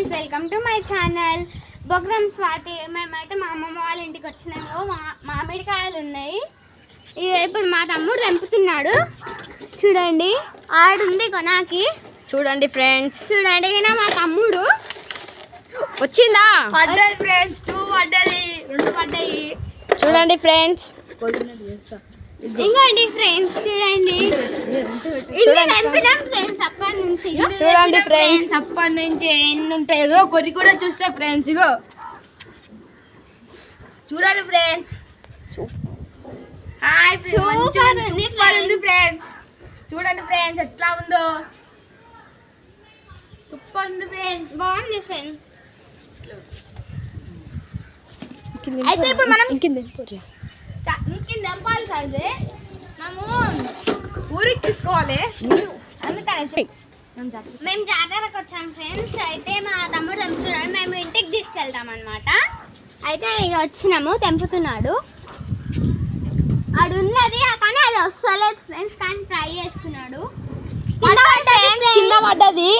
Friends, welcome to my channel బొగ్రం స్వాతి. మేమైతే మా అమ్మమ్మ వాళ్ళ ఇంటికి వచ్చినాము. మామిడికాయలు ఉన్నాయి. ఇప్పుడు మా తమ్ముడు తెంపుతున్నాడు. చూడండి, ఆడుంది కొనాకి. చూడండి ఫ్రెండ్స్, చూడండి, ఈయన మా తమ్ముడు. వచ్చిందా? పడ్డది ఫ్రెండ్స్, 2 పడ్డది, 2 పడ్డాయి. చూడండి ఫ్రెండ్స్, ఇంకోండి ఫ్రెండ్స్, చూడండి ఫ్రెండ్స్ అప్పటి నుంచి. చూడండి ఫ్రెండ్స్, అప్పటి నుంచి ఎన్ని ఉంటాయో కొన్ని కూడా చూస్తే ఫ్రెండ్స్. ఇగో చూడండి ఫ్రెండ్స్, సూపర్ ఉంది ఫ్రెండ్స్. చూడండి ఫ్రెండ్స్ ఎట్లా ఉందో, సూపర్ ఉంది ఫ్రెండ్స్, బాగుంది ఫ్రెండ్స్. అయితే ఇప్పుడు మనం ఇంకింది తెంపాలి సైజే. మేము ఊరికి తీసుకోవాలి, అందుకని మేము జాతరకు వచ్చాం ఫ్రెండ్స్. అయితే మా తమ్ముడు తెంపుతున్నాడు, మేము ఇంటికి తీసుకెళ్తాం అనమాట. అయితే ఇక వచ్చినాము, తెంపుతున్నాడు. అది ఉన్నది కానీ అది వస్తలేదు ఫ్రెండ్స్, కానీ ట్రై చేస్తున్నాడు. కింద పడ్డది.